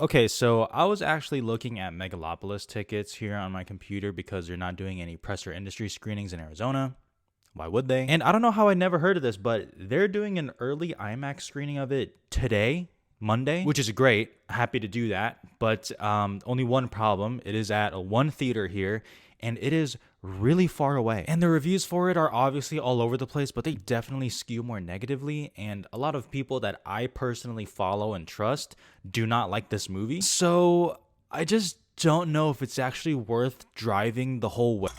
Okay, so I was actually looking at Megalopolis tickets here on my computer because they're not doing any press or industry screenings in Arizona. Why would they? And I don't know how I never heard of this, but they're doing an early IMAX screening of it today, Monday, which is great. Happy to do that. But only one problem. It is at one theater here, and it is really far away. And the reviews for it are obviously all over the place, but they definitely skew more negatively. And a lot of people that I personally follow and trust do not like this movie. So I just don't know if it's actually worth driving the whole way.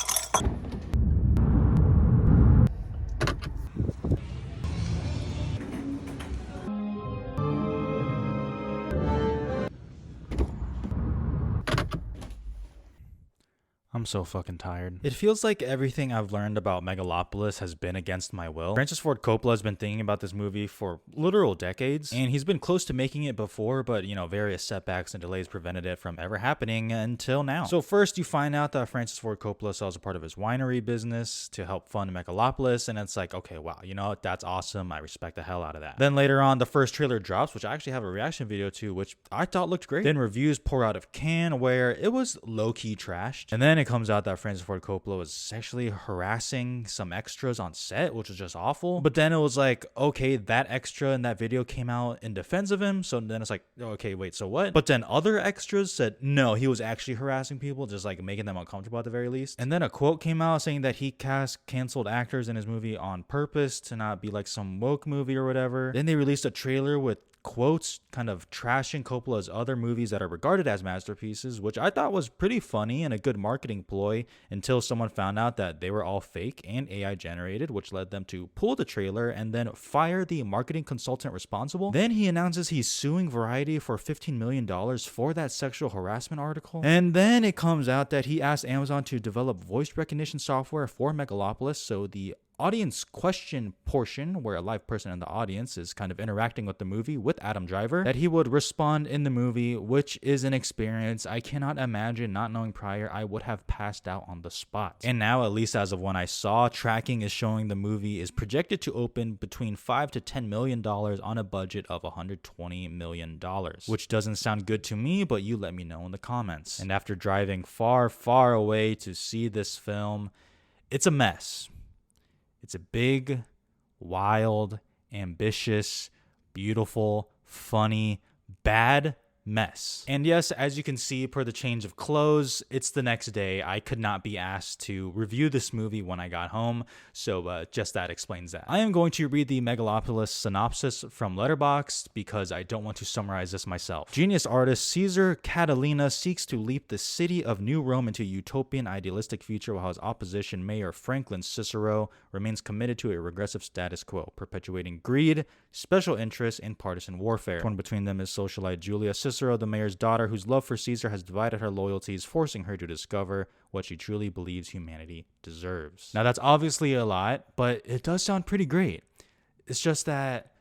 I'm so fucking tired. It feels like everything I've learned about Megalopolis has been against my will. Francis Ford Coppola has been thinking about this movie for literal decades, and he's been close to making it before, but various setbacks and delays prevented it from ever happening until now. So first you find out that Francis Ford Coppola sells a part of his winery business to help fund Megalopolis, and it's like, okay, wow, that's awesome. I respect the hell out of that. Then later on, the first trailer drops, which I actually have a reaction video to, which I thought looked great. Then reviews pour out of can where it was low-key trashed. And then it comes out that Francis Ford Coppola was sexually harassing some extras on set, which was just awful. But then it was like, okay, that extra in that video came out in defense of him. So then it's like, okay, wait, so what? But then other extras said, no, he was actually harassing people, just like making them uncomfortable at the very least. And then a quote came out saying that he cast canceled actors in his movie on purpose to not be like some woke movie or whatever. Then they released a trailer with quotes kind of trashing Coppola's other movies that are regarded as masterpieces, which I thought was pretty funny and a good marketing ploy until someone found out that they were all fake and AI generated, which led them to pull the trailer and then fire the marketing consultant responsible. Then he announces he's suing Variety for $15 million for that sexual harassment article. And then it comes out that he asked Amazon to develop voice recognition software for Megalopolis, so the audience question portion, where a live person in the audience is kind of interacting with the movie with Adam Driver, that he would respond in the movie, which is an experience I cannot imagine. Not knowing prior, I would have passed out on the spot. And now, at least as of when I saw, tracking is showing the movie is projected to open between $5 to $10 million on a budget of $120 million, which doesn't sound good to me, but you let me know in the comments. And after driving far, far away to see this film, it's a mess. It's a big, wild, ambitious, beautiful, funny, bad mess. And yes, as you can see per the change of clothes, it's the next day. I could not be asked to review this movie when I got home, so just that explains that. I am going to read the Megalopolis synopsis from Letterboxd because I don't want to summarize this myself. Genius artist Caesar Catalina seeks to leap the city of New Rome into a utopian idealistic future while his opposition mayor Franklin Cicero remains committed to a regressive status quo, perpetuating greed, special interests, and partisan warfare. Torn between them is socialite Julia Cicero, the mayor's daughter, whose love for Caesar has divided her loyalties, forcing her to discover what she truly believes humanity deserves. Now, that's obviously a lot, but it does sound pretty great. It's just that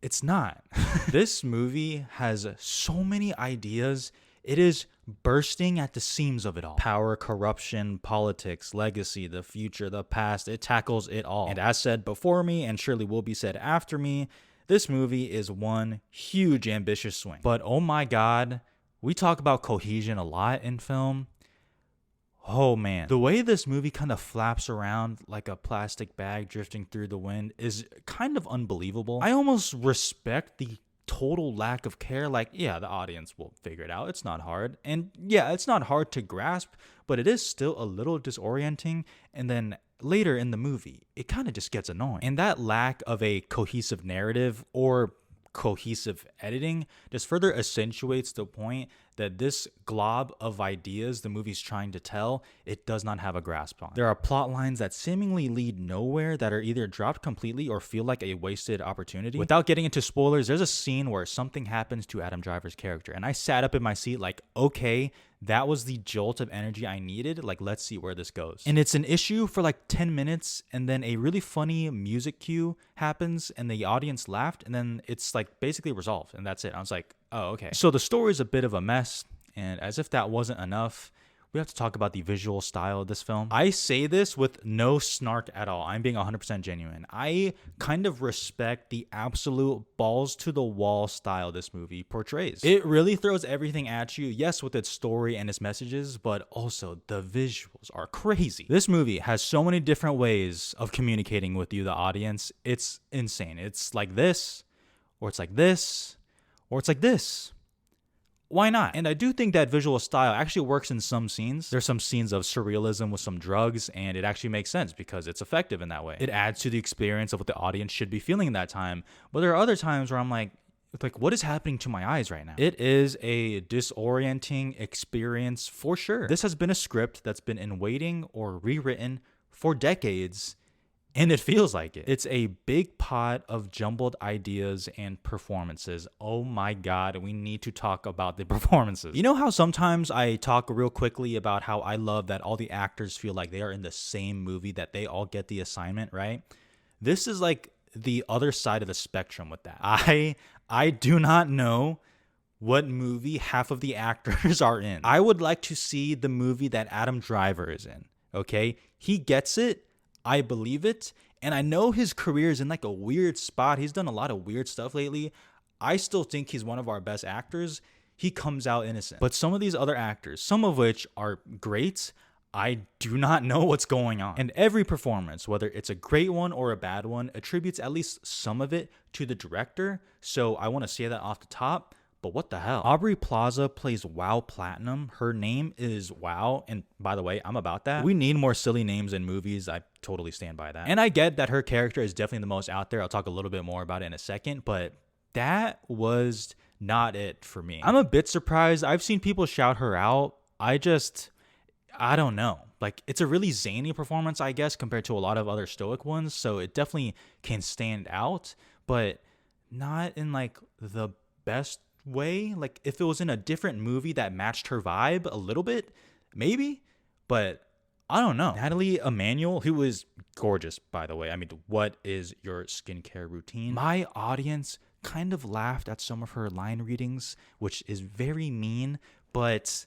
it's not. This movie has so many ideas. It is bursting at the seams of it all. Power, corruption, politics, legacy, the future, the past. It tackles it all. And as said before me, and surely will be said after me, this movie is one huge ambitious swing. But oh my God, we talk about cohesion a lot in film. Oh man, the way this movie kind of flaps around like a plastic bag drifting through the wind is kind of unbelievable. I almost respect the total lack of care. Like, yeah, the audience will figure it out. It's not hard. And yeah, it's not hard to grasp, but it is still a little disorienting. And then later in the movie, it kind of just gets annoying. And that lack of a cohesive narrative or cohesive editing just further accentuates the point that this glob of ideas the movie's trying to tell, it does not have a grasp on. There are plot lines that seemingly lead nowhere, that are either dropped completely or feel like a wasted opportunity. Without getting into spoilers, there's a scene where something happens to Adam Driver's character, and I sat up in my seat like, okay, that was the jolt of energy I needed. Like, let's see where this goes. And it's an issue for like 10 minutes, and then a really funny music cue happens, and the audience laughed, and then it's like basically resolved, and that's it. I was like, oh, okay. So the story is a bit of a mess, and as if that wasn't enough, we have to talk about the visual style of this film. I say this with no snark at all. I'm being 100% genuine. I kind of respect the absolute balls to the wall style this movie portrays. It really throws everything at you, yes, with its story and its messages, but also the visuals are crazy. This movie has so many different ways of communicating with you, the audience. It's insane. It's like this, or it's like this, or it's like this. Why not? And I do think that visual style actually works in some scenes. There's some scenes of surrealism with some drugs, and it actually makes sense because it's effective in that way. It adds to the experience of what the audience should be feeling in that time. But there are other times where I'm like, what is happening to my eyes right now? It is a disorienting experience for sure. This has been a script that's been in waiting or rewritten for decades, and it feels like it. It's a big pot of jumbled ideas and performances. Oh my God, we need to talk about the performances. You know how sometimes I talk real quickly about how I love that all the actors feel like they are in the same movie, that they all get the assignment, right? This is like the other side of the spectrum with that. I do not know what movie half of the actors are in. I would like to see the movie that Adam Driver is in, okay? He gets it. I believe it, and I know his career is in like a weird spot. He's done a lot of weird stuff lately. I still think he's one of our best actors. He comes out innocent. But some of these other actors, some of which are great, I do not know what's going on. And every performance, whether it's a great one or a bad one, attributes at least some of it to the director. So I want to say that off the top. But what the hell? Aubrey Plaza plays Wow Platinum. Her name is Wow. And by the way, I'm about that. We need more silly names in movies. I totally stand by that. And I get that her character is definitely the most out there. I'll talk a little bit more about it in a second. But that was not it for me. I'm a bit surprised. I've seen people shout her out. I don't know. Like, it's a really zany performance, I guess, compared to a lot of other stoic ones. So it definitely can stand out. But not in like the best way. Like, if it was in a different movie that matched her vibe a little bit, maybe, but I don't know. Natalie Emanuel, who is gorgeous, by the way. I mean, what is your skincare routine? My audience kind of laughed at some of her line readings, which is very mean, but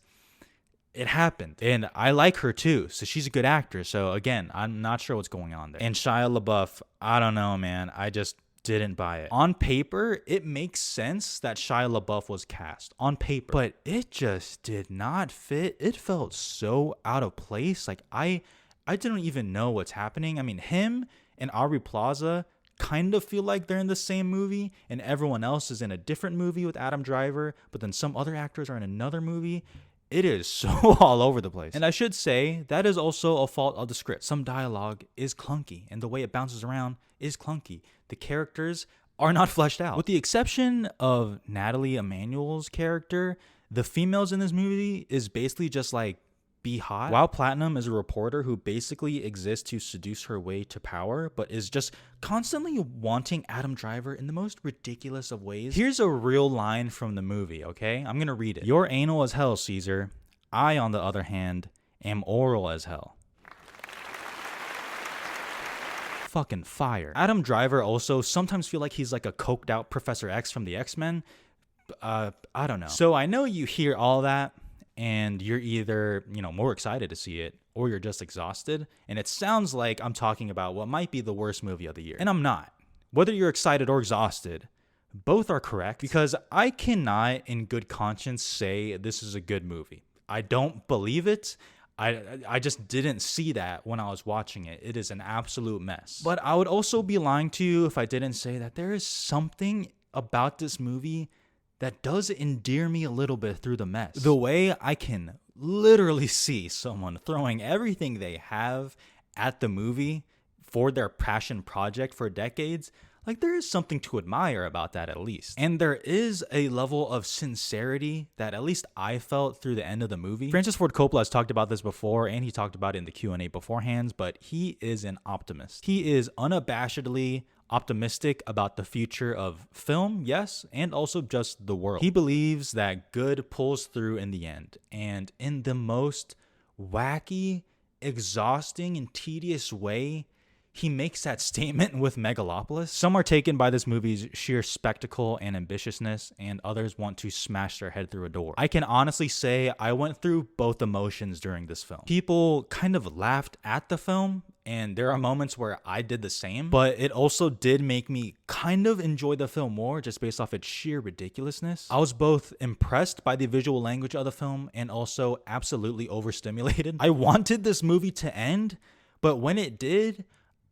it happened. And I like her too, so she's a good actor. So again, I'm not sure what's going on there. And Shia LaBeouf, I don't know, man. I just didn't buy it. On paper, it makes sense that Shia LaBeouf was cast. On paper. But it just did not fit. It felt so out of place. Like, I didn't even know what's happening. I mean, him and Aubrey Plaza kind of feel like they're in the same movie, and everyone else is in a different movie with Adam Driver, but then some other actors are in another movie. It is so all over the place. And I should say, that is also a fault of the script. Some dialogue is clunky, and the way it bounces around is clunky. The characters are not fleshed out. With the exception of Natalie Emanuel's character, the females in this movie is basically just like, be hot. Wow Platinum is a reporter who basically exists to seduce her way to power, but is just constantly wanting Adam Driver in the most ridiculous of ways. Here's a real line from the movie, okay? I'm gonna read it. "You're anal as hell, Caesar. I, on the other hand, am oral as hell." Fucking fire. Adam Driver also sometimes feel like he's like a coked out Professor X from the X-Men. I don't know. So I know you hear all that, and you're either, more excited to see it, or you're just exhausted. And it sounds like I'm talking about what might be the worst movie of the year. And I'm not. Whether you're excited or exhausted, both are correct, because I cannot in good conscience say this is a good movie. I don't believe it. I just didn't see that when I was watching it. It is an absolute mess. But I would also be lying to you if I didn't say that there is something about this movie that does endear me a little bit through the mess. The way I can literally see someone throwing everything they have at the movie for their passion project for decades, like, there is something to admire about that, at least. And there is a level of sincerity that at least I felt through the end of the movie. Francis Ford Coppola has talked about this before, and he talked about it in the Q&A beforehand, but he is an optimist. He is unabashedly optimistic about the future of film, yes, and also just the world. He believes that good pulls through in the end, and in the most wacky, exhausting, and tedious way, he makes that statement with Megalopolis. Some are taken by this movie's sheer spectacle and ambitiousness, and others want to smash their head through a door. I can honestly say I went through both emotions during this film. People kind of laughed at the film, and there are moments where I did the same, but it also did make me kind of enjoy the film more just based off its sheer ridiculousness. I was both impressed by the visual language of the film and also absolutely overstimulated. I wanted this movie to end, but when it did,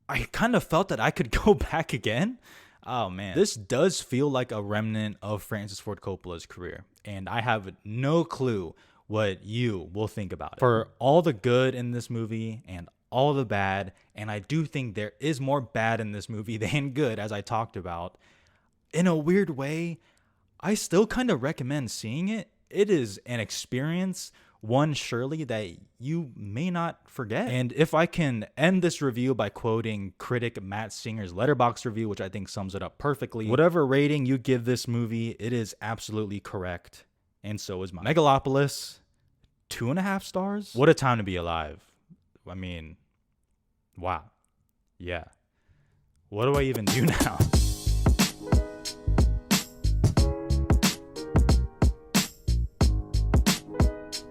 I kind of felt that I could go back again. Oh man, this does feel like a remnant of Francis Ford Coppola's career, and I have no clue what you will think about it. For all the good in this movie and all the bad, and I do think there is more bad in this movie than good, as I talked about, in a weird way, I still kind of recommend seeing it. It is an experience, one surely that you may not forget. And if I can end this review by quoting critic Matt Singer's Letterboxd review, which I think sums it up perfectly, whatever rating you give this movie, it is absolutely correct. And so is mine. Megalopolis, 2.5 stars? What a time to be alive. I mean, wow. Yeah. What do I even do now?